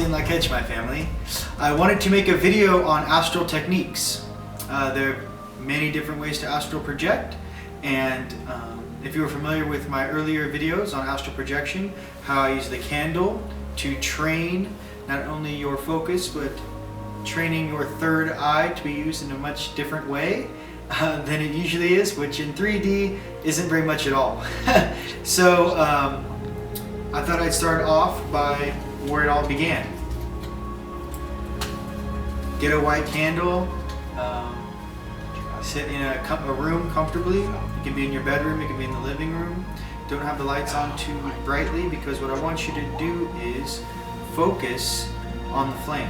Frosty and La Catch, my family. I wanted to make a video on astral techniques. There are many different ways to astral project, and if you were familiar with my earlier videos on astral projection, how I use the candle to train not only your focus, but training your third eye to be used in a much different way than it usually is, which in 3D isn't very much at all. So I thought I'd start off by where it all began. Get a white candle, sit in a room comfortably. It can be in your bedroom, it can be in the living room. Don't have the lights on too brightly, because what I want you to do is focus on the flame.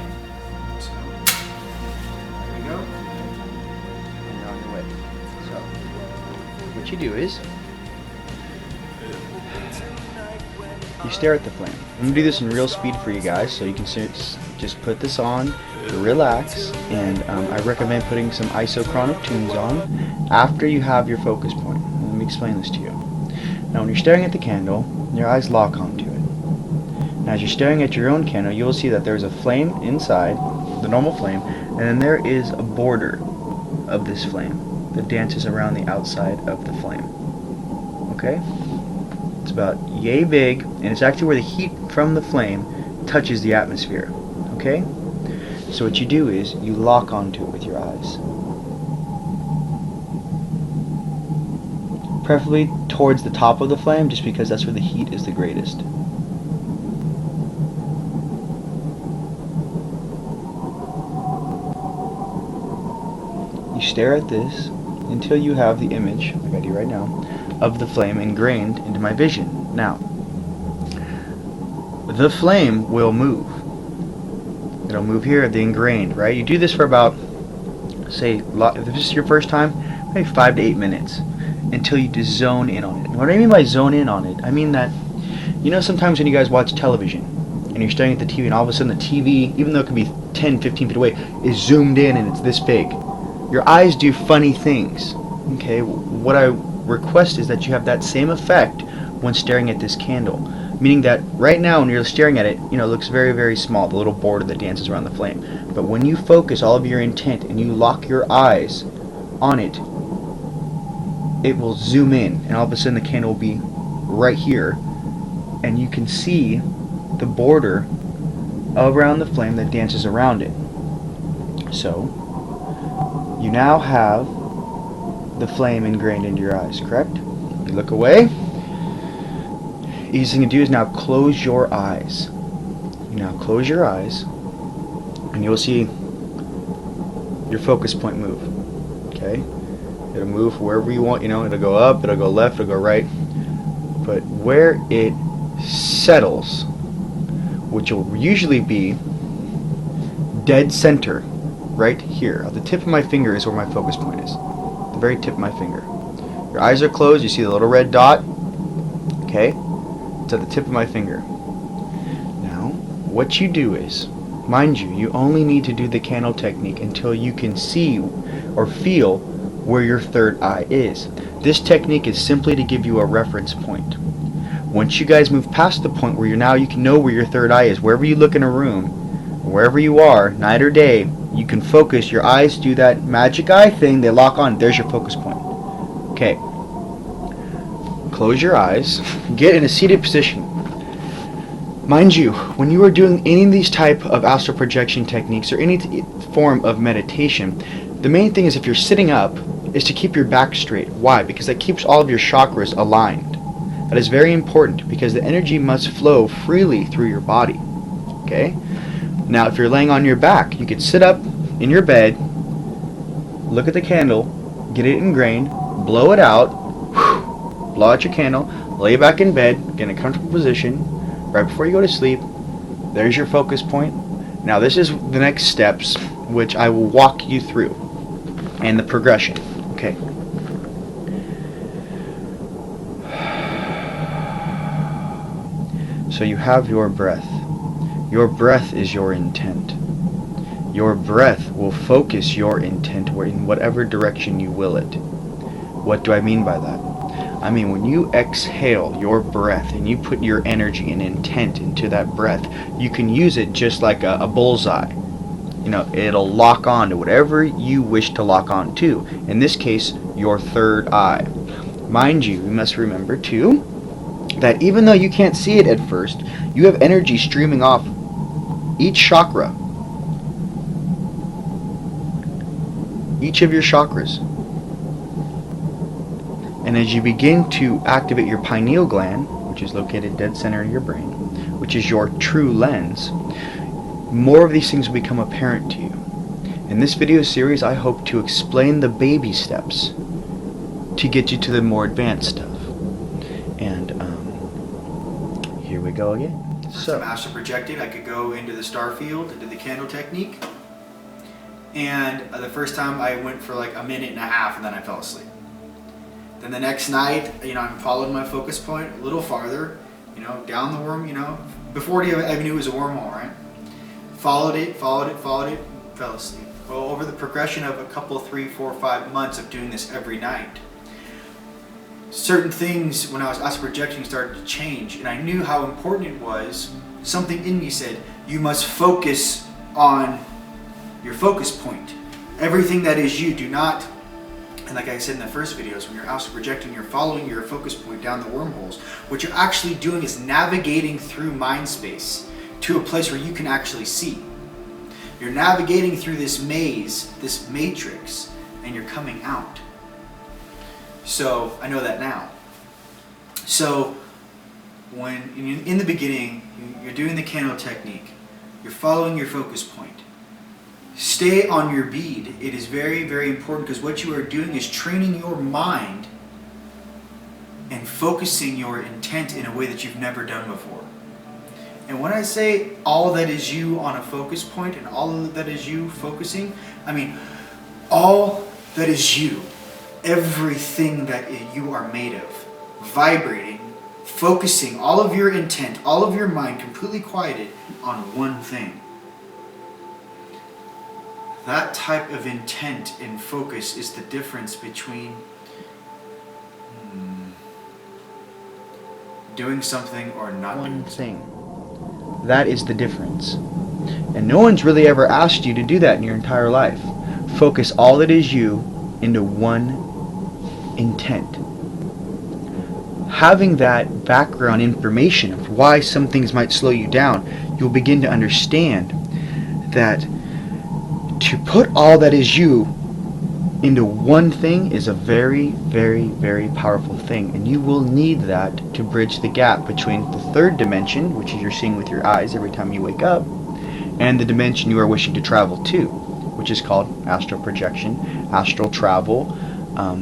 So, there we go. And you're on your way. So, what you do is, you stare at the flame. I'm going to do this in real speed for you guys, so you can just put this on, relax, and I recommend putting some isochronic tunes on after you have your focus point. Let me explain this to you. Now when you're staring at the candle, your eyes lock onto it. Now as you're staring at your own candle, you will see that there's a flame inside, the normal flame, and then there is a border of this flame that dances around the outside of the flame. Okay? It's about yay big, and it's actually where the heat from the flame touches the atmosphere. Okay? So what you do is you lock onto it with your eyes. Preferably towards the top of the flame, just because that's where the heat is the greatest. You stare at this until you have the image, like I do right now, of the flame ingrained into my vision. Now, the flame will move. It'll move here, the ingrained, right? You do this for about, say, if this is your first time, maybe 5 to 8 minutes, until you just zone in on it. What I mean by zone in on it, I mean that, you know, sometimes when you guys watch television, and you're staring at the TV, and all of a sudden the TV, even though it could be 10, 15 feet away, is zoomed in and it's this big. Your eyes do funny things. Okay, what I request is that you have that same effect when staring at this candle. Meaning that right now when you're staring at it, you know, it looks very, very small, the little border that dances around the flame. But when you focus all of your intent and you lock your eyes on it, it will zoom in, and all of a sudden the candle will be right here, and you can see the border around the flame that dances around it. So, you now have the flame ingrained into your eyes, correct? You look away. Easy thing to do is now close your eyes. You now close your eyes, and you'll see your focus point move. Okay? It'll move wherever you want, you know, it'll go up, it'll go left, it'll go right. But where it settles, which will usually be dead center, right here. At the tip of my finger is where my focus point is. The very tip of my finger. Your eyes are closed, you see the little red dot. Okay? It's at the tip of my finger. Now, what you do is, mind you, you only need to do the candle technique until you can see or feel where your third eye is. This technique is simply to give you a reference point. Once you guys move past the point where you can know where your third eye is, wherever you look in a room, wherever you are, night or day, you can focus, your eyes do that magic eye thing, they lock on, there's your focus point. Okay. Close your eyes, get in a seated position. Mind you, when you are doing any of these type of astral projection techniques or any form of meditation, the main thing is if you're sitting up, is to keep your back straight. Why? Because that keeps all of your chakras aligned. That is very important because the energy must flow freely through your body. Okay? Now if you're laying on your back, you could sit up in your bed, look at the candle, get it ingrained, blow it out, blow out your candle, lay back in bed, get in a comfortable position, right before you go to sleep. There's your focus point. Now this is the next steps, which I will walk you through, and the progression. Okay. So you have your breath. Your breath is your intent. Your breath will focus your intent in whatever direction you will it. What do I mean by that? I mean, when you exhale your breath and you put your energy and intent into that breath, you can use it just like a bullseye. You know, it'll lock on to whatever you wish to lock on to. In this case, your third eye. Mind you, we must remember too that even though you can't see it at first, you have energy streaming off each chakra. Each of your chakras. And as you begin to activate your pineal gland, which is located dead center in your brain, which is your true lens, more of these things will become apparent to you. In this video series, I hope to explain the baby steps to get you to the more advanced stuff. And here we go again. So, I'm astral projecting. I could go into the starfield, into the candle technique. And the first time I went for like a minute and a half and then I fell asleep. Then the next night, I followed my focus point a little farther, down the worm, before I even knew it was a wormhole, right? Followed it, fell asleep. Well, over the progression of a couple, 3, 4, 5 months of doing this every night, certain things when I was astral projecting started to change, and I knew how important it was. Something in me said, you must focus on your focus point. Everything that is you, do not, and like I said in the first videos, when you're astral projecting, you're following your focus point down the wormholes. What you're actually doing is navigating through mind space to a place where you can actually see. You're navigating through this maze, this matrix, and you're coming out. So I know that now. So when in the beginning, you're doing the candle technique, you're following your focus point. Stay on your bead. It is very, very important, because what you are doing is training your mind and focusing your intent in a way that you've never done before. And when I say all that is you on a focus point and all that is you focusing, I mean all that is you. Everything that you are made of. Vibrating, focusing all of your intent, all of your mind completely quieted on one thing. That type of intent and focus is the difference between doing something or not doing something. One thing. That is the difference. And no one's really ever asked you to do that in your entire life. Focus all that is you into one intent. Having that background information of why some things might slow you down, you'll begin to understand that to put all that is you into one thing is a very, very, very powerful thing, and you will need that to bridge the gap between the third dimension, which is you're seeing with your eyes every time you wake up, and the dimension you are wishing to travel to, which is called astral projection, astral travel.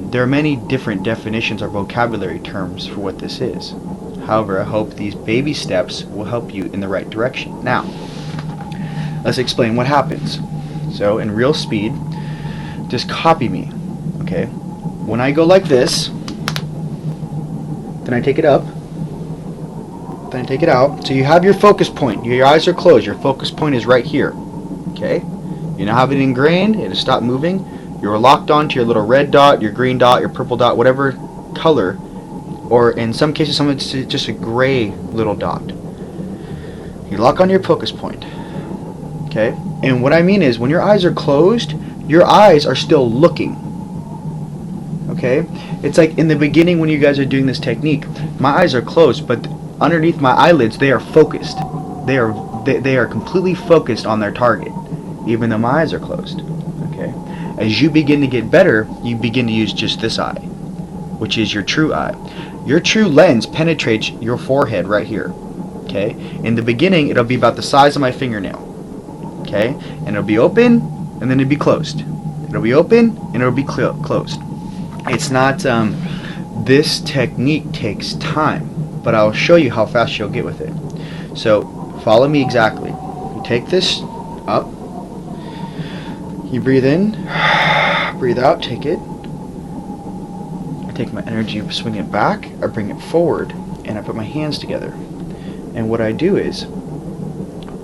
There are many different definitions or vocabulary terms for what this is. However, I hope these baby steps will help you in the right direction. Now, let's explain what happens. So, in real speed, just copy me, okay? When I go like this, then I take it up, then I take it out. So you have your focus point. Your eyes are closed. Your focus point is right here, okay? You now have it ingrained. It has stopped moving. You're locked onto your little red dot, your green dot, your purple dot, whatever color, or in some cases, it's just a gray little dot. You lock on your focus point, okay? And what I mean is, when your eyes are closed, your eyes are still looking. Okay? It's like in the beginning when you guys are doing this technique, my eyes are closed, but underneath my eyelids, they are focused. They are completely focused on their target, even though my eyes are closed. Okay? As you begin to get better, you begin to use just this eye, which is your true eye. Your true lens penetrates your forehead right here. Okay? In the beginning, it'll be about the size of my fingernail. Okay, and it'll be open, and then it'll be closed. It'll be open, and it'll be closed. It's not, this technique takes time, but I'll show you how fast you'll get with it. So, follow me exactly. You take this up, you breathe in, breathe out, take it. I take my energy, swing it back, I bring it forward, and I put my hands together. And what I do is,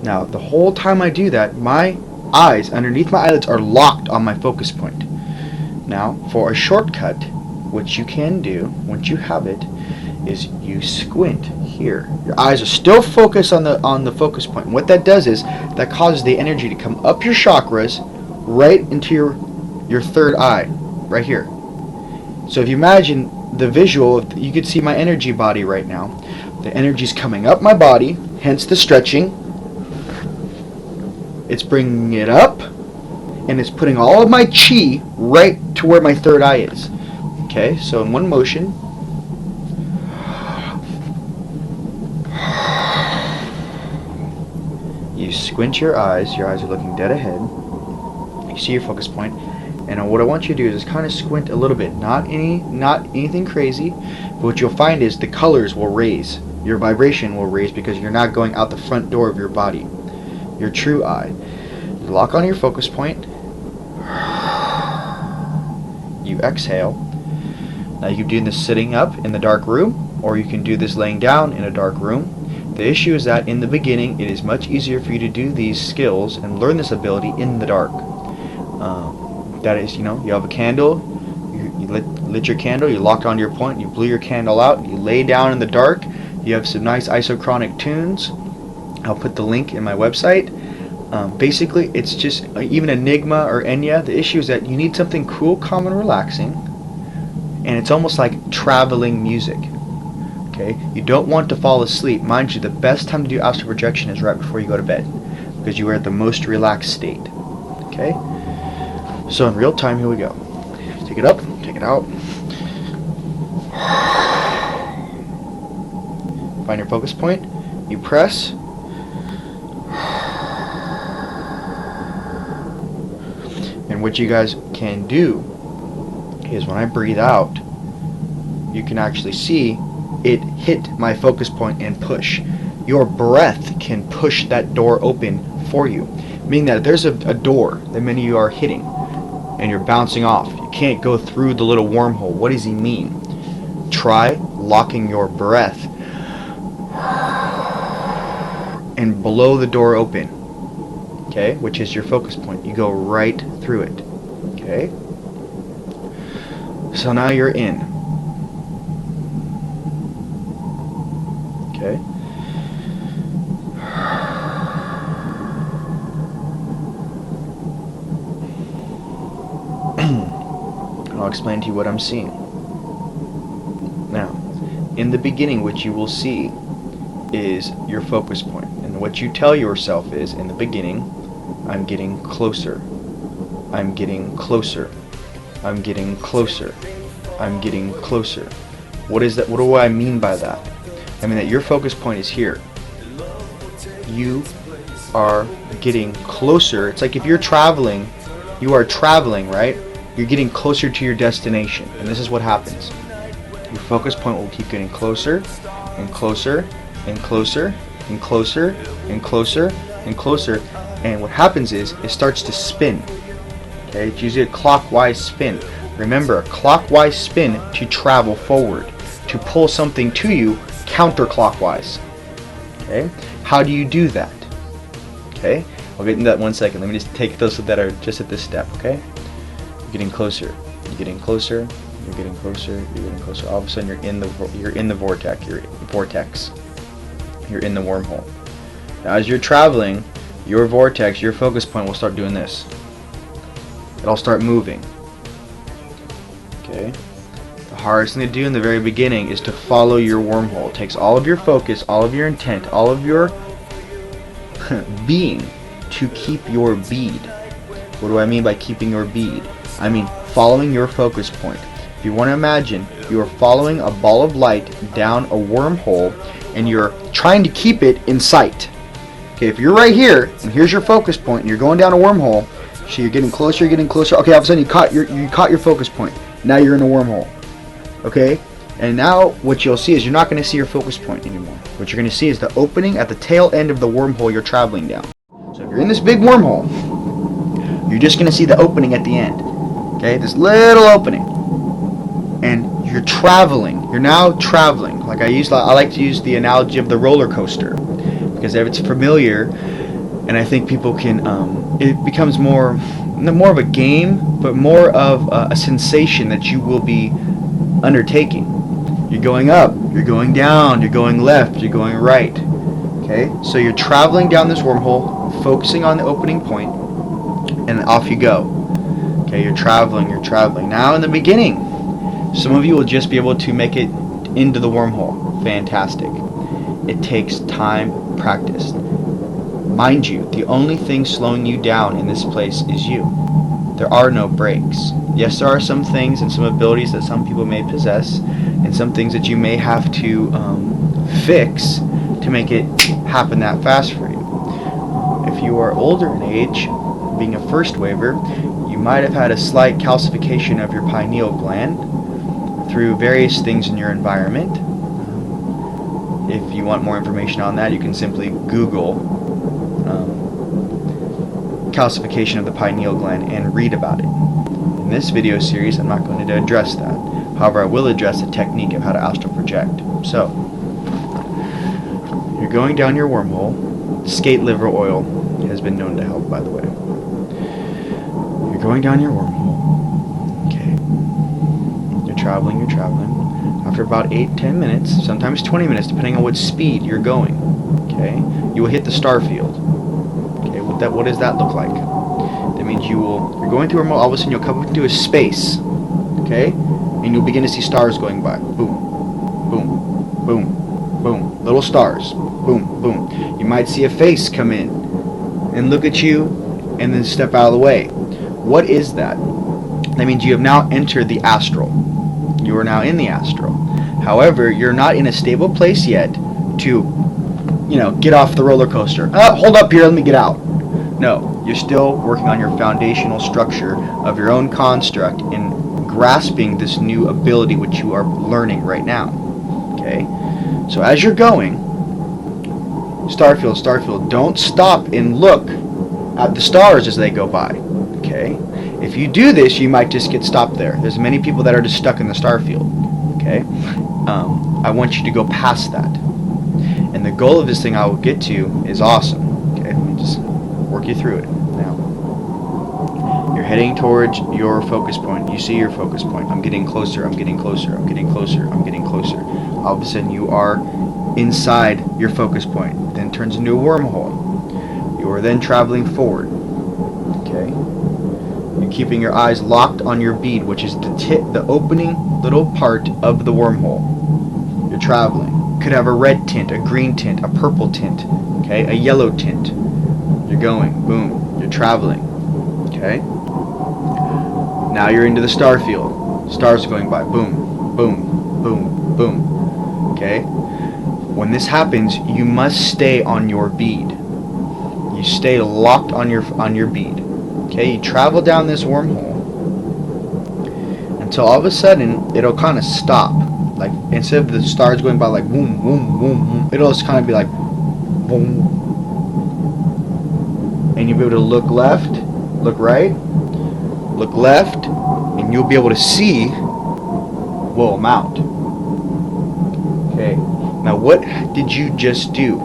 now, the whole time I do that, my eyes underneath my eyelids are locked on my focus point. Now, for a shortcut, what you can do once you have it is you squint here. Your eyes are still focused on the focus point. And what that does is that causes the energy to come up your chakras right into your third eye, right here. So if you imagine the visual, you could see my energy body right now. The energy's coming up my body, hence the stretching. It's bringing it up, and it's putting all of my chi right to where my third eye is. Okay, so in one motion, you squint your eyes are looking dead ahead. You see your focus point, and what I want you to do is just kind of squint a little bit, not anything crazy, but what you'll find is the colors will raise, your vibration will raise because you're not going out the front door of your body, your true eye. You lock on your focus point, you exhale. Now you can do this sitting up in the dark room, or you can do this laying down in a dark room. The issue is that in the beginning it is much easier for you to do these skills and learn this ability in the dark. That is, you have a candle, you lit your candle, you locked onto your point, you blew your candle out, you lay down in the dark, you have some nice isochronic tunes. I'll put the link in my website. Basically, it's just even Enigma or Enya. The issue is that you need something cool, calm, and relaxing, and it's almost like traveling music. Okay, you don't want to fall asleep. Mind you, the best time to do astral projection is right before you go to bed, because you are at the most relaxed state. Okay, so in real time, here we go. Take it up, take it out. Find your focus point. You press. And what you guys can do is when I breathe out, you can actually see it hit my focus point and push. Your breath can push that door open for you, meaning that if there's a door that many of you are hitting and you're bouncing off, you can't go through the little wormhole. What does he mean? Try locking your breath and blow the door open, okay, which is your focus point. You go right through it. Okay, so now you're in. Okay, and I'll explain to you what I'm seeing. Now, in the beginning, what you will see is your focus point, and what you tell yourself is, in the beginning, I'm getting closer. I'm getting closer. I'm getting closer. I'm getting closer. What is that? What do I mean by that? I mean that your focus point is here. You are getting closer. It's like if you're traveling, you are traveling, right? You're getting closer to your destination. And this is what happens. Your focus point will keep getting closer and closer and closer and closer and closer and closer. And what happens is it starts to spin. Okay, it's usually a clockwise spin. Remember, a clockwise spin to travel forward, to pull something to you counterclockwise. Okay, how do you do that? Okay, I'll get into that in 1 second. Let me just take those that are just at this step. Okay, you're getting closer. You're getting closer. You're getting closer. You're getting closer. All of a sudden, you're in the vortex. You're in the wormhole. Now, as you're traveling, your vortex, your focus point will start doing this. It'll start moving. Okay. The hardest thing to do in the very beginning is to follow your wormhole. It takes all of your focus, all of your intent, all of your being to keep your bead. What do I mean by keeping your bead? I mean following your focus point. If you want to imagine, you are following a ball of light down a wormhole and you're trying to keep it in sight. Okay, if you're right here and here's your focus point and you're going down a wormhole, so you're getting closer, you're getting closer. Okay, all of a sudden you caught your focus point. Now you're in a wormhole. Okay? And now what you'll see is you're not going to see your focus point anymore. What you're going to see is the opening at the tail end of the wormhole you're traveling down. So if you're in this big wormhole, you're just going to see the opening at the end. Okay? This little opening. And you're traveling. You're now traveling. Like I like to use the analogy of the roller coaster, because if it's familiar, and I think people can, it becomes more of a game, but more of a sensation that you will be undertaking. You're going up, you're going down, you're going left, you're going right. Okay, so you're traveling down this wormhole, focusing on the opening point, and off you go. Okay, you're traveling, you're traveling. Now in the beginning, some of you will just be able to make it into the wormhole. Fantastic. It takes time, practice. Mind you, the only thing slowing you down in this place is you. There are no breaks. Yes, there are some things and some abilities that some people may possess, and some things that you may have to fix to make it happen that fast for you. If you are older in age, being a first waver, you might have had a slight calcification of your pineal gland through various things in your environment. If you want more information on that, you can simply Google calcification of the pineal gland and read about it. In this video series, I'm not going to address that. However, I will address the technique of how to astral project. So, you're going down your wormhole. Skate liver oil has been known to help, by the way. You're going down your wormhole. Okay. You're traveling, you're traveling. After about 8-10 minutes, sometimes 20 minutes, depending on what speed you're going, okay, you will hit the starfield. Okay, what does that look like? That means you're going through a wormhole, all of a sudden you'll come up into a space, okay, and you'll begin to see stars going by. Boom, boom, boom, boom. Little stars. Boom, boom. You might see a face come in and look at you and then step out of the way. What is that? That means you have now entered the astral. You are now in the astral. However, you're not in a stable place yet to, get off the roller coaster. Hold up here, let me get out. No, you're still working on your foundational structure of your own construct and grasping this new ability which you are learning right now. Okay? So as you're going, starfield, don't stop and look at the stars as they go by. Okay? If you do this, you might just get stopped there. There's many people that are just stuck in the starfield. Okay? I want you to go past that. And the goal of this thing I will get to is awesome. Okay? Let me just work you through it. Now, you're heading towards your focus point. You see your focus point. I'm getting closer, I'm getting closer, I'm getting closer, I'm getting closer. All of a sudden you are inside your focus point. Then turns into a wormhole. You are then traveling forward. Okay? You're keeping your eyes locked on your bead, which is the opening little part of the wormhole. You're traveling. Could have a red tint, a green tint, a purple tint, okay, a yellow tint. You're going, boom, you're traveling, okay? Now you're into the starfield. Stars are going by, boom, boom, boom, boom, okay? When this happens, you must stay on your bead. You stay locked on your bead. Okay, you travel down this wormhole until all of a sudden it'll kind of stop. Like instead of the stars going by like boom, boom, boom, boom, it'll just kind of be like boom. And you'll be able to look left, look right, look left, and you'll be able to see, whoa, I'm out. Okay, now what did you just do?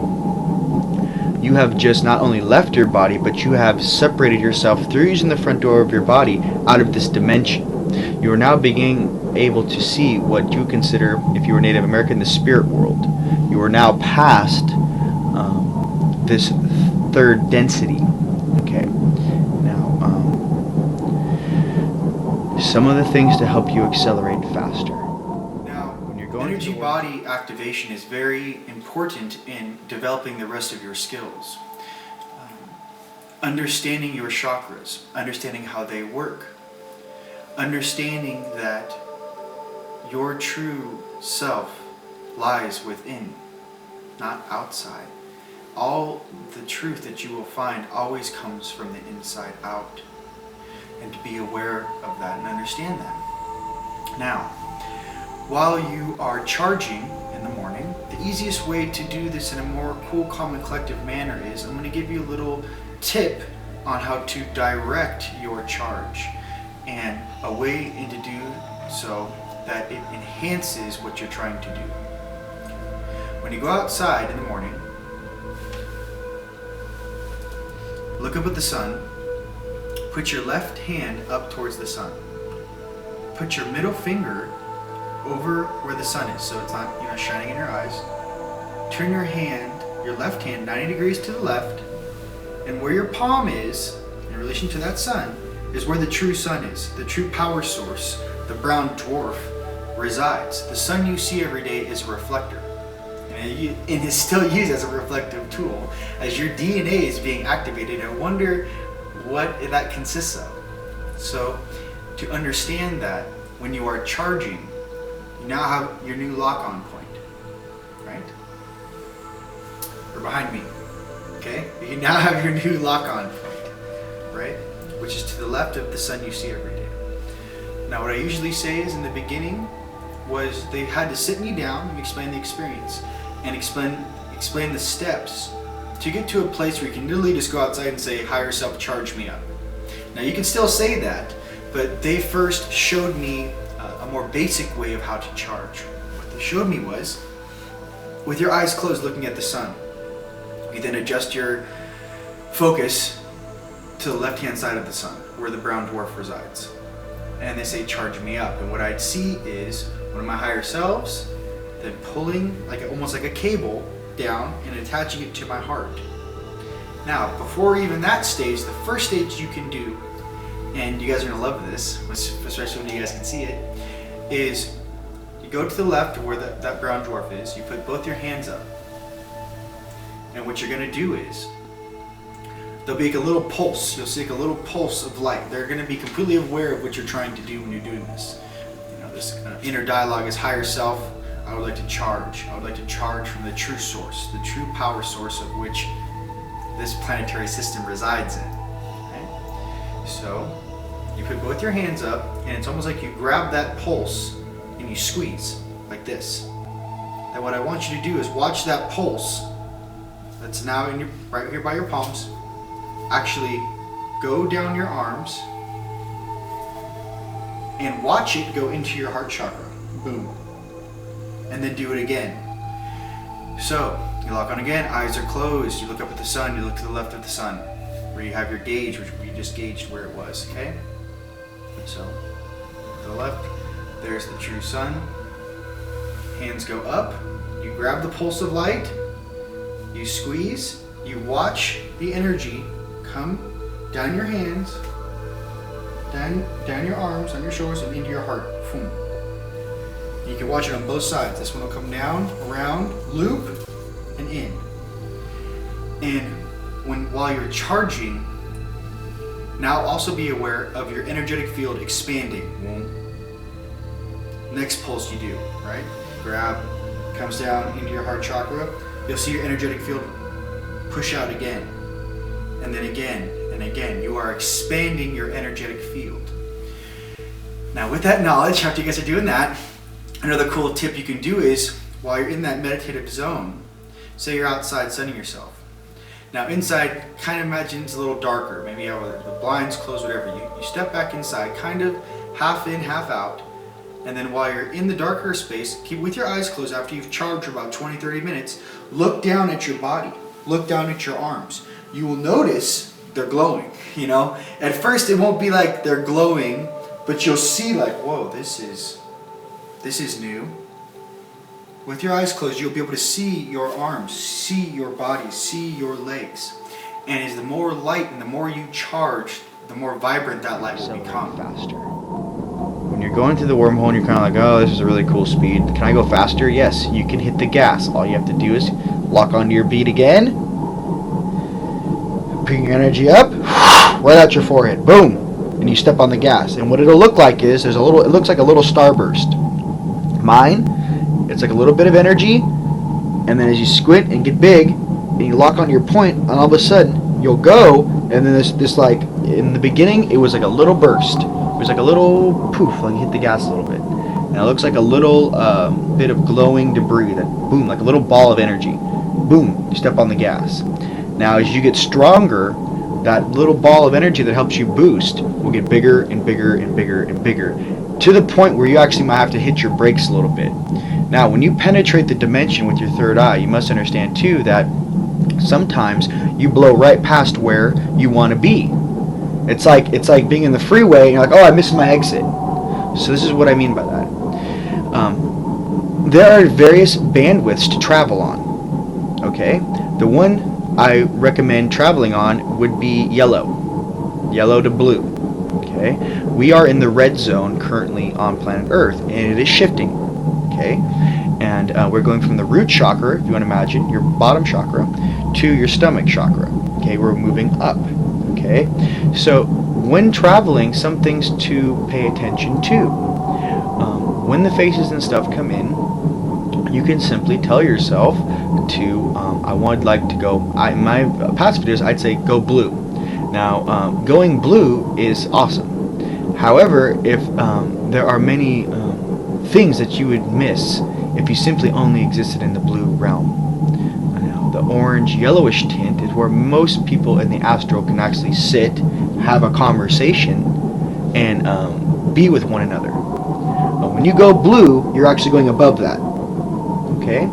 You have just not only left your body, but you have separated yourself through using the front door of your body out of this dimension. You are now being able to see what you consider, if you were Native American, the spirit world. You are now past this third density. Okay. Now, some of the things to help you accelerate faster. Energy body activation is very important in developing the rest of your skills. Understanding your chakras, understanding how they work, understanding that your true self lies within, not outside. All the truth that you will find always comes from the inside out. And to be aware of that and understand that. Now, while you are charging in the morning, the easiest way to do this in a more cool, calm, and collective manner is I'm going to give you a little tip on how to direct your charge and a way to do so that it enhances what you're trying to do. When you go outside in the morning, look up at the sun, put your left hand up towards the sun, put your middle finger over where the sun is, so it's not, you know, shining in your eyes. Turn your hand, your left hand, 90 degrees to the left, and where your palm is in relation to that sun is where the true sun is, the true power source, the brown dwarf resides. The sun you see every day is a reflector, and it is still used as a reflective tool as your DNA is being activated. I wonder what that consists of. So to understand that, when you are charging, you now have your new lock-on point, right? Or behind me, okay? You now have your new lock-on point, right? Which is to the left of the sun you see every day. Now what I usually say is, in the beginning, was they had to sit me down and explain the experience and explain the steps to get to a place where you can literally just go outside and say, higher self, charge me up. Now you can still say that, but they first showed me a more basic way of how to charge. What they showed me was, with your eyes closed looking at the sun, you then adjust your focus to the left-hand side of the sun, where the brown dwarf resides. And they say, charge me up. And what I'd see is one of my higher selves then pulling almost like a cable down and attaching it to my heart. Now, before even that stage, the first stage you can do, and you guys are gonna love this, especially when you guys can see it, is you go to the left where that brown dwarf is, you put both your hands up. And what you're gonna do is, there'll be like a little pulse. You'll see like a little pulse of light. They're going to be completely aware of what you're trying to do when you're doing this. You know, this inner dialogue is, higher self, I would like to charge. I would like to charge from the true source, the true power source of which this planetary system resides in. Okay? So you put both your hands up, and it's almost like you grab that pulse and you squeeze like this. And what I want you to do is watch that pulse that's now in right here by your palms actually go down your arms and watch it go into your heart chakra. Boom. And then do it again. So you lock on again, eyes are closed, you look up at the sun, you look to the left of the sun where you have your gauge, which we just gauged where it was. Okay, so to the left, there's the true sun. Hands go up, you grab the pulse of light, you squeeze, you watch the energy come down your hands, down your arms, on your shoulders, and into your heart. Boom. You can watch it on both sides. This one will come down, around, loop, and in. And while you're charging, now also be aware of your energetic field expanding. Next pulse you do, right? Grab, comes down into your heart chakra. You'll see your energetic field push out again. And then again, and again. You are expanding your energetic field. Now with that knowledge, after you guys are doing that, another cool tip you can do is, while you're in that meditative zone, say you're outside sunning yourself. Now inside, kind of imagine it's a little darker. Maybe you have the blinds closed, whatever. You step back inside, kind of half in, half out. And then while you're in the darker space, keep with your eyes closed after you've charged for about 20-30 minutes, look down at your body. Look down at your arms. You will notice they're glowing, you know? At first it won't be like they're glowing, but you'll see like, whoa, this is new. With your eyes closed, you'll be able to see your arms, see your body, see your legs. And as the more light and the more you charge, the more vibrant that light will become. Faster. When you're going through the wormhole and you're kind of like, oh, this is a really cool speed. Can I go faster? Yes, you can hit the gas. All you have to do is lock onto your beat again. Bring your energy up, right out your forehead. Boom. And you step on the gas. And what it'll look like is, it looks like a little starburst. Mine, it's like a little bit of energy, and then as you squint and get big, and you lock onto your point, and all of a sudden, you'll go, and then this like, in the beginning, it was like a little burst. It was like a little poof, like you hit the gas a little bit. And it looks like a little bit of glowing debris, that boom, like a little ball of energy. Boom, you step on the gas. Now as you get stronger, that little ball of energy that helps you boost will get bigger and bigger and bigger and bigger, to the point where you actually might have to hit your brakes a little bit. Now when you penetrate the dimension with your third eye, you must understand too that sometimes you blow right past where you want to be. It's like being in the freeway and you're like, oh, I missed my exit. So this is what I mean by that. there are various bandwidths to travel on. Okay, the one I recommend traveling on would be yellow to blue. Okay, we are in the red zone currently on planet Earth, and it is shifting. Okay, and we're going from the root chakra, if you want to imagine, your bottom chakra, to your stomach chakra. Okay, we're moving up. Okay, so when traveling, some things to pay attention to. When the faces and stuff come in, you can simply tell yourself to, I would like to go, in my past videos, I'd say go blue. Now, going blue is awesome. However, if there are many things that you would miss if you simply only existed in the blue realm. Now, the orange yellowish tint is where most people in the astral can actually sit, have a conversation, and be with one another. When you go blue, you're actually going above that. Okay?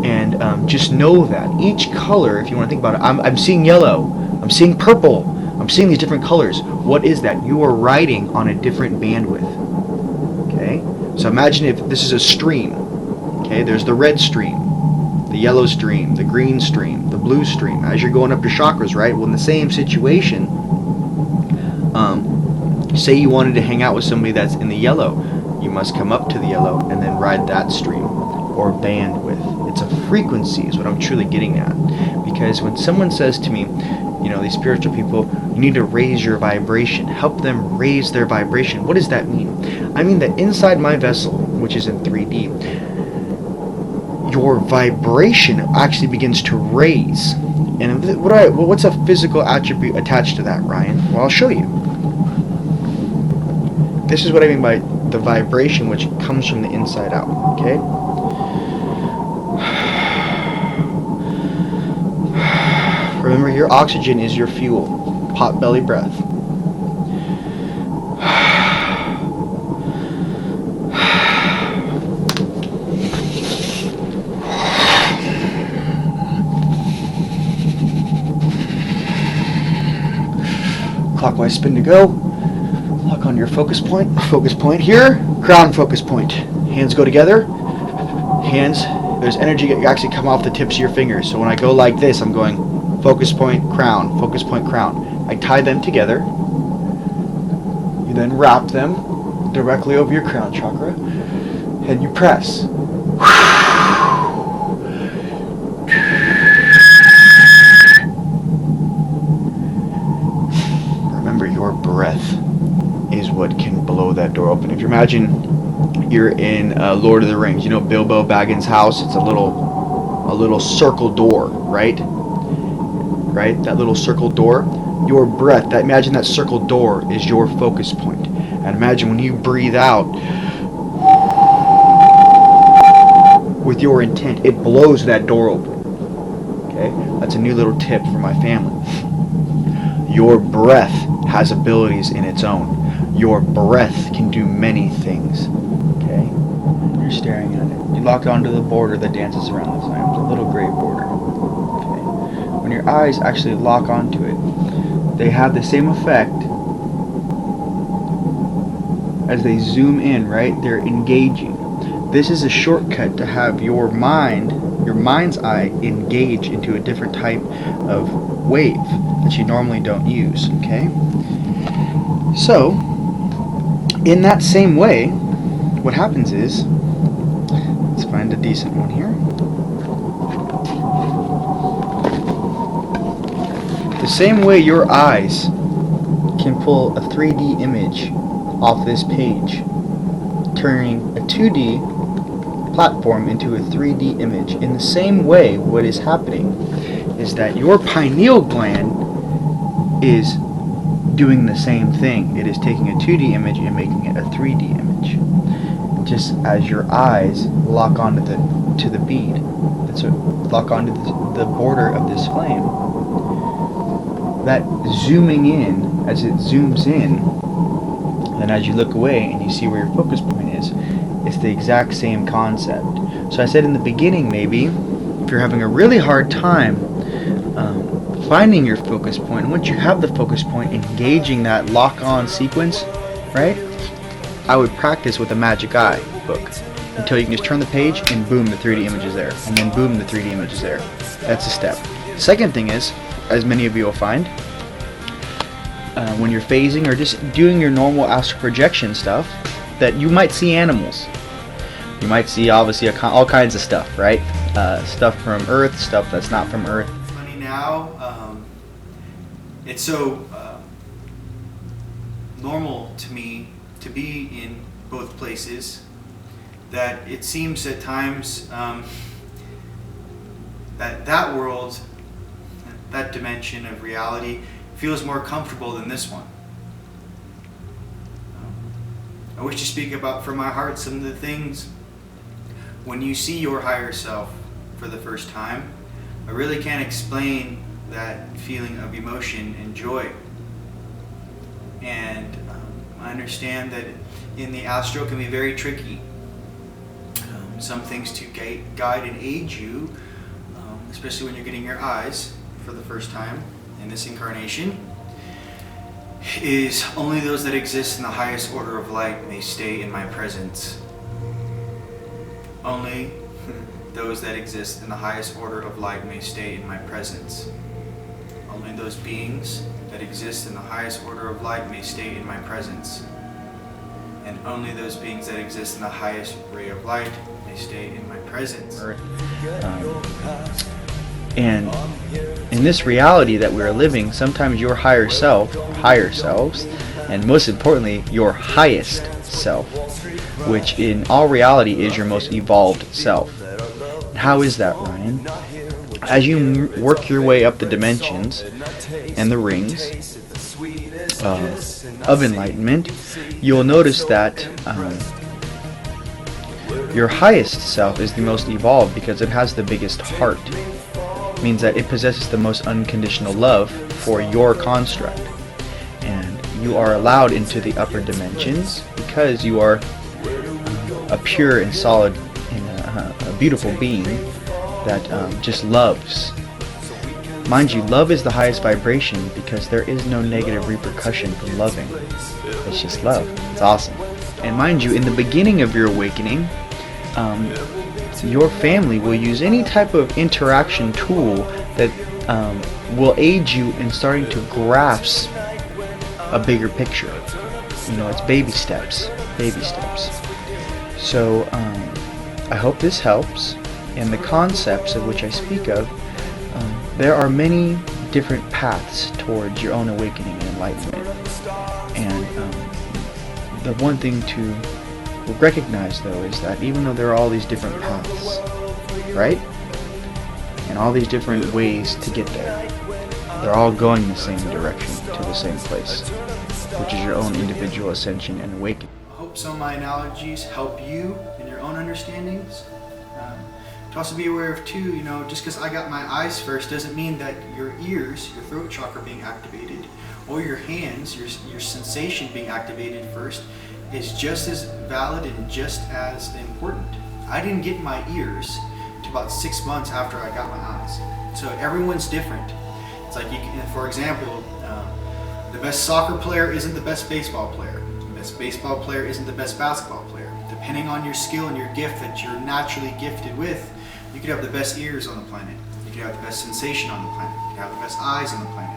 And just know that each color, if you want to think about it, I'm seeing yellow, I'm seeing purple, I'm seeing these different colors. What is that? You are riding on a different bandwidth. Okay? So imagine if this is a stream. Okay? There's the red stream, the yellow stream, the green stream, the blue stream. As you're going up your chakras, right? Well, in the same situation, say you wanted to hang out with somebody that's in the yellow. You must come up to the yellow and then ride that stream or bandwidth. It's a frequency is what I'm truly getting at. Because when someone says to me, you know, these spiritual people, you need to raise your vibration, help them raise their vibration. What does that mean? I mean that inside my vessel, which is in 3D, your vibration actually begins to raise. And what's a physical attribute attached to that, Ryan? Well, I'll show you. This is what I mean by the vibration, which comes from the inside out. Okay? Remember, your oxygen is your fuel. Pot belly breath. Clockwise spin to go. Lock on your focus point. Focus point here. Crown focus point. Hands go together. Hands, there's energy that actually come off the tips of your fingers. So when I go like this, I'm going focus point, crown, focus point, crown. I tie them together. You then wrap them directly over your crown chakra. And you press. Remember, your breath is what can blow that door open. If you imagine you're in Lord of the Rings, you know Bilbo Baggins' house, it's a little circle door, right? Right? That little circle door. Your breath, imagine that circle door is your focus point. And imagine when you breathe out with your intent, it blows that door open. Okay? That's a new little tip for my family. Your breath has abilities in its own. Your breath can do many things. Okay? You're staring at it. You lock onto the border that dances around the time. It's a little gray border. Okay? When your eyes actually lock onto it, they have the same effect as they zoom in, right? They're engaging. This is a shortcut to have your mind's eye engage into a different type of wave that you normally don't use, okay? So, in that same way, what happens is, let's find a decent one here. The same way your eyes can pull a 3D image off this page, turning a 2D platform into a 3D image. In the same way, what is happening is that your pineal gland is doing the same thing. It is taking a 2D image and making it a 3D image. Just as your eyes lock onto the bead, lock onto the border of this flame. That zooming in, as it zooms in, then as you look away and you see where your focus point is, it's the exact same concept. So I said in the beginning, maybe, if you're having a really hard time finding your focus point, and once you have the focus point, engaging that lock-on sequence, right? I would practice with a Magic Eye book. until you can just turn the page and boom, the 3D image is there, and then boom, the 3D image is there. That's a step. Second thing is, as many of you will find, when you're phasing or just doing your normal astral projection stuff, that you might see animals. You might see obviously all kinds of stuff, right? Stuff from Earth, stuff that's not from Earth. Funny now, it's so normal to me to be in both places that it seems at times that world, that dimension of reality, feels more comfortable than this one. I wish to speak about from my heart some of the things when you see your higher self for the first time. I really can't explain that feeling of emotion and joy. And I understand that in the astral can be very tricky. Some things to guide and aid you, especially when you're getting your eyes for the first time in this incarnation, is only those that exist in the highest order of light may stay in my presence. Only those that exist in the highest order of light may stay in my presence. Only those beings that exist in the highest order of light may stay in my presence. And only those beings that exist in the highest ray of light may stay in my presence. And in this reality that we are living, sometimes your higher selves, and most importantly, your highest self, which in all reality is your most evolved self. How is that, Ryan? As you work your way up the dimensions and the rings of enlightenment, you'll notice that your highest self is the most evolved because it has the biggest heart. It means that it possesses the most unconditional love for your construct. And you are allowed into the upper dimensions because you are a pure and solid and a beautiful being that just loves. Mind you, love is the highest vibration because there is no negative repercussion from loving. It's just love. It's awesome. And mind you, in the beginning of your awakening, your family will use any type of interaction tool that will aid you in starting to grasp a bigger picture. You know, it's baby steps. So I hope this helps. And the concepts of which I speak of, there are many different paths towards your own awakening and enlightenment. And the one thing to recognize, though, is that even though there are all these different paths, right? And all these different ways to get there, they're all going the same direction to the same place, which is your own individual ascension and awakening. I hope some of my analogies help you in your own understandings. To also be aware of too, you know, just because I got my eyes first doesn't mean that your ears, your throat chakra being activated, or your hands, your sensation being activated first is just as valid and just as important. I didn't get my ears to about 6 months after I got my eyes. So everyone's different. It's like, for example, the best soccer player isn't the best baseball player. The best baseball player isn't the best basketball player. Depending on your skill and your gift that you're naturally gifted with, you could have the best ears on the planet. You could have the best sensation on the planet. You could have the best eyes on the planet.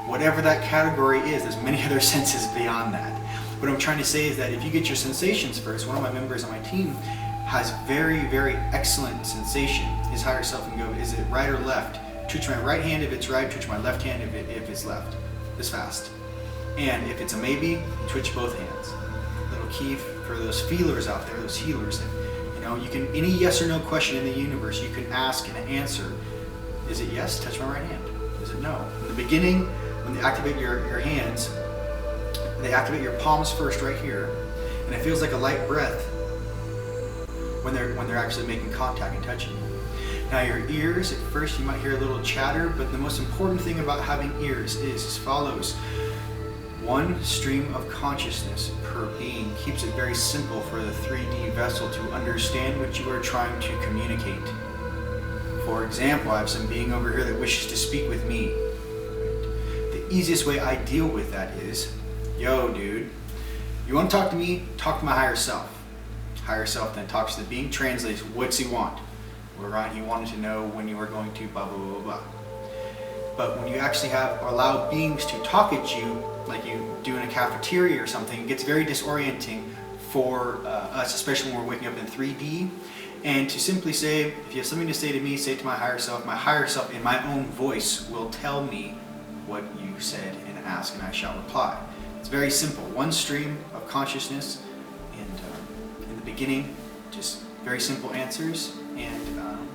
Whatever that category is, there's many other senses beyond that. What I'm trying to say is that if you get your sensations first, one of my members on my team has very, very excellent sensation. His higher self can go, is it right or left? Twitch my right hand if it's right, twitch my left hand if it's left. This fast. And if it's a maybe, twitch both hands. Little key for those feelers out there, those healers. You know, you can, any yes or no question in the universe, you can ask and answer. Is it yes? Touch my right hand. Is it no? In the beginning, when they activate your hands, they activate your palms first right here, and it feels like a light breath when they're actually making contact and touching you. Now your ears, at first you might hear a little chatter, but the most important thing about having ears is as follows. One stream of consciousness per being keeps it very simple for the 3D vessel to understand what you are trying to communicate. For example, I have some being over here that wishes to speak with me. The easiest way I deal with that is, yo dude, you want to talk to me? Talk to my higher self. higher self then talks to the being, translates, what's he want? Well, Rion, he wanted to know when you were going to blah, blah, blah, blah. But when you actually allow beings to talk at you, like you do in a cafeteria or something, it gets very disorienting for us, especially when we're waking up in 3D. And to simply say, if you have something to say to me, say it to my higher self in my own voice will tell me what you said and ask, and I shall reply. It's very simple. One stream of consciousness, and in the beginning, just very simple answers, and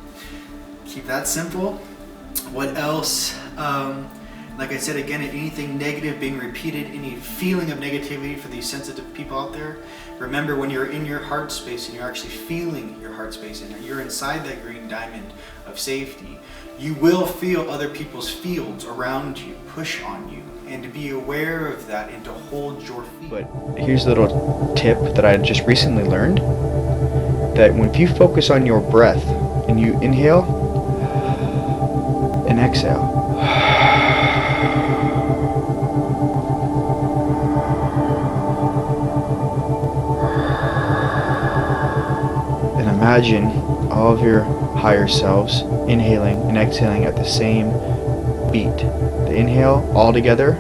keep that simple. What else? Like I said again, anything negative being repeated, any feeling of negativity for these sensitive people out there, remember when you're in your heart space and you're actually feeling your heart space and you're inside that green diamond of safety, you will feel other people's fields around you push on you, and to be aware of that and to hold your feet. But here's a little tip that I just recently learned, that if you focus on your breath and you inhale and exhale, and imagine all of your higher selves inhaling and exhaling at the same beat. The inhale all together,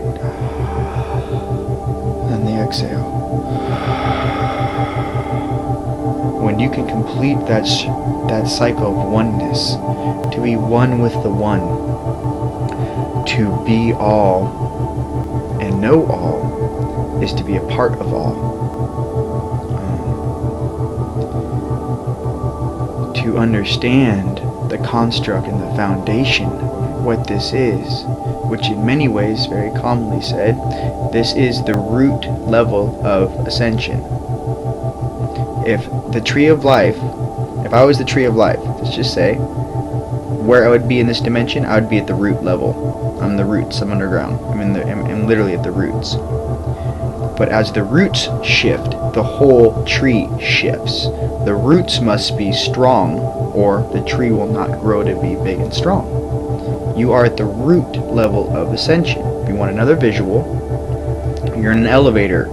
and the exhale. When you can complete that cycle of oneness, to be one with the one, to be all and know all, is to be a part of all. To understand the construct and the foundation of what this is, which in many ways, very commonly said, this is the root level of ascension. If the tree of life, if I was the tree of life, let's just say, where I would be in this dimension, I would be at the root level. I'm the roots, I'm underground. I'm literally at the roots. But as the roots shift, the whole tree shifts. The roots must be strong, or the tree will not grow to be big and strong. You are at the root level of ascension. If you want another visual, you're in an elevator.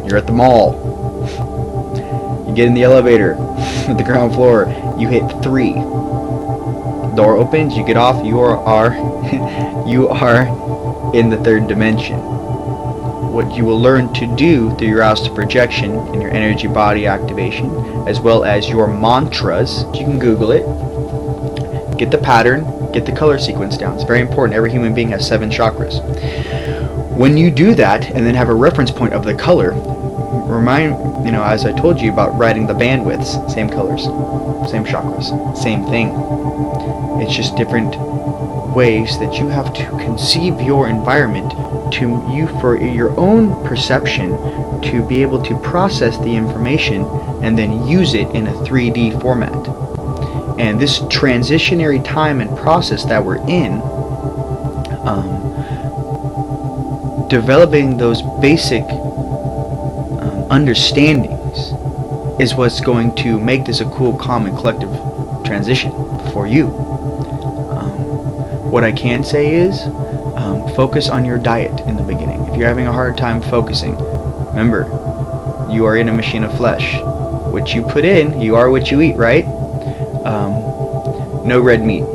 You're at the mall. You get in the elevator at the ground floor. You hit 3. Door opens. You get off. You are in the 3rd dimension. What you will learn to do through your astral projection and your energy body activation, as well as your mantras, you can Google it, get the pattern, get the color sequence down. It's very important. Every human being has 7 chakras. When you do that and then have a reference point of the color, as I told you about writing the bandwidths, same colors, same chakras, same thing. It's just different ways that you have to conceive your environment for your own perception, to be able to process the information and then use it in a 3D format. And this transitionary time and process that we're in, developing those basic understandings is what's going to make this a cool, calm, and collective transition for you. What I can say is, focus on your diet in the beginning. If you're having a hard time focusing, remember, you are in a machine of flesh. What you put in, you are what you eat, right? No red meat.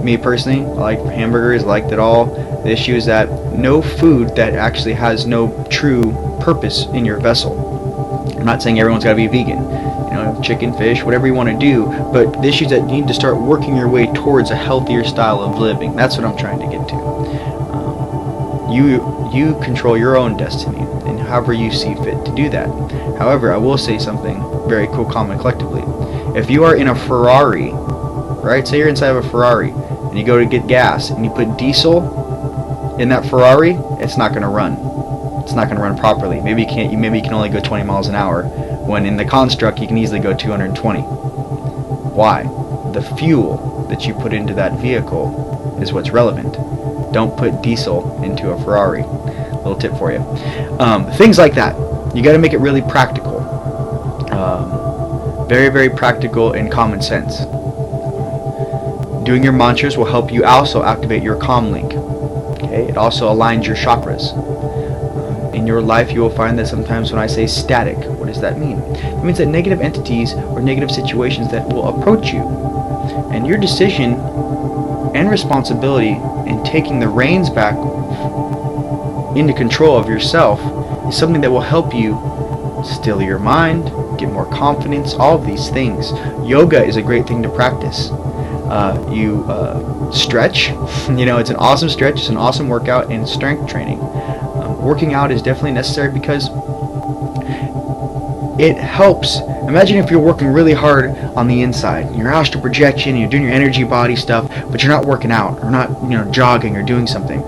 Me personally, I like hamburgers, I liked it all. The issue is that no food that actually has no true purpose in your vessel. I'm not saying everyone's got to be vegan. Chicken, fish, whatever you want to do, but the issue is that you need to start working your way towards a healthier style of living. That's what I'm trying to get to. You control your own destiny, and however you see fit to do that. However, I will say something very cool, calm, and collectively. If you are in a Ferrari, right? Say you're inside of a Ferrari, and you go to get gas, and you put diesel in that Ferrari, it's not going to run. It's not going to run properly. Maybe you can only go 20 miles an hour. When in the construct you can easily go 220. Why? The fuel that you put into that vehicle is what's relevant. Don't put diesel into a Ferrari. Little tip for you. Things like that. You got to make it really practical. Very, very practical and common sense. Doing your mantras will help you also activate your comm link. Okay? It also aligns your chakras. In your life, you will find that sometimes when I say static, what does that mean? It means that negative entities or negative situations that will approach you, and your decision and responsibility in taking the reins back into control of yourself is something that will help you still your mind, get more confidence, all of these things. Yoga is a great thing to practice. You stretch, it's an awesome stretch, it's an awesome workout, and strength training. Working out is definitely necessary because it helps. Imagine if you're working really hard on the inside, your astral projection, you're doing your energy body stuff, but you're not working out or not, jogging or doing something.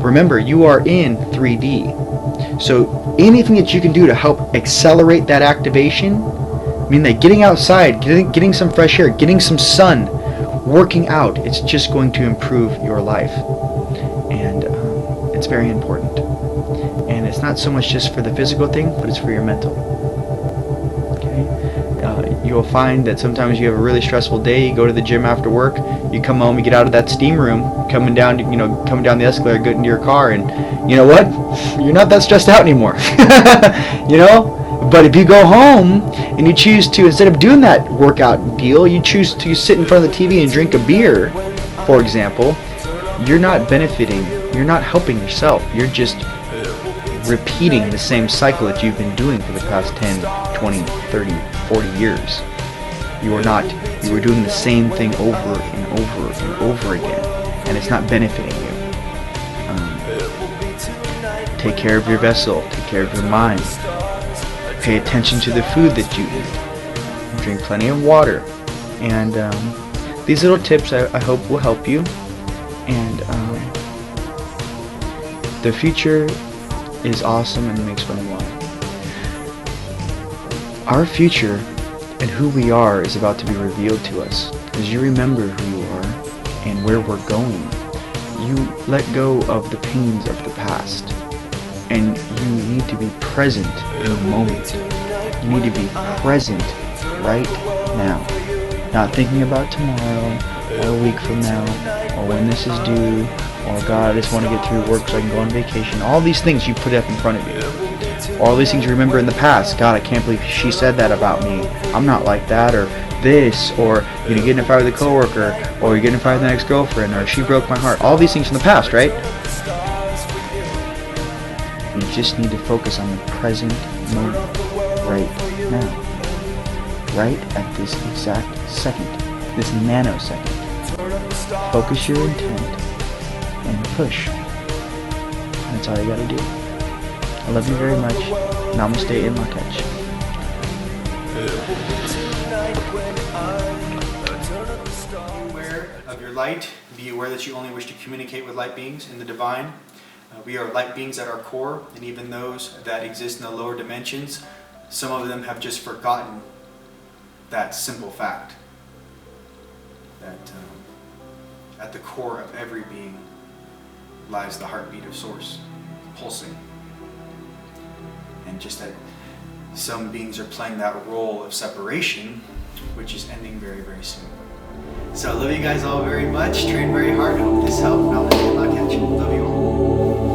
Remember, you are in 3D. So anything that you can do to help accelerate that activation, that getting outside, getting some fresh air, getting some sun, working out, it's just going to improve your life. And it's very important. And it's not so much just for the physical thing, but it's for your mental. You'll find that sometimes you have a really stressful day, you go to the gym after work, you come home, you get out of that steam room, coming down the escalator, get into your car, and you know what? You're not that stressed out anymore. But if you go home and you choose to, instead of doing that workout deal, you choose to sit in front of the TV and drink a beer, for example, you're not benefiting, you're not helping yourself, you're just repeating the same cycle that you've been doing for the past 10, 20, 30, 40 years. You are doing the same thing over and over and over again, and it's not benefiting you. Take care of your vessel, take care of your mind, pay attention to the food that you eat, drink plenty of water, and these little tips I hope will help you, and the future is awesome and makes one why. Our future and who we are is about to be revealed to us. As you remember who you are and where we're going, you let go of the pains of the past. And you need to be present in the moment. You need to be present right now. Not thinking about tomorrow, or a week from now, or when this is due, or God, I just want to get through work so I can go on vacation. All these things you put up in front of you. All these things you remember in the past. God, I can't believe she said that about me. I'm not like that, or this, or getting in a fight with a coworker, or you're getting in a fight with an ex-girlfriend, or she broke my heart. All these things from the past, right? You just need to focus on the present moment, right now. Right at this exact second, this nanosecond. Focus your intent and push. That's all you gotta do. I love you very much. Namaste and Lakesh. Be aware of your light. Be aware that you only wish to communicate with light beings in the divine. We are light beings at our core, and even those that exist in the lower dimensions, some of them have just forgotten that simple fact. That at the core of every being lies the heartbeat of Source, pulsing. And just that some beings are playing that role of separation, which is ending very, very soon. So I love you guys all very much. Train very hard. I hope this helped. Namaste and Lakesh. Love you all.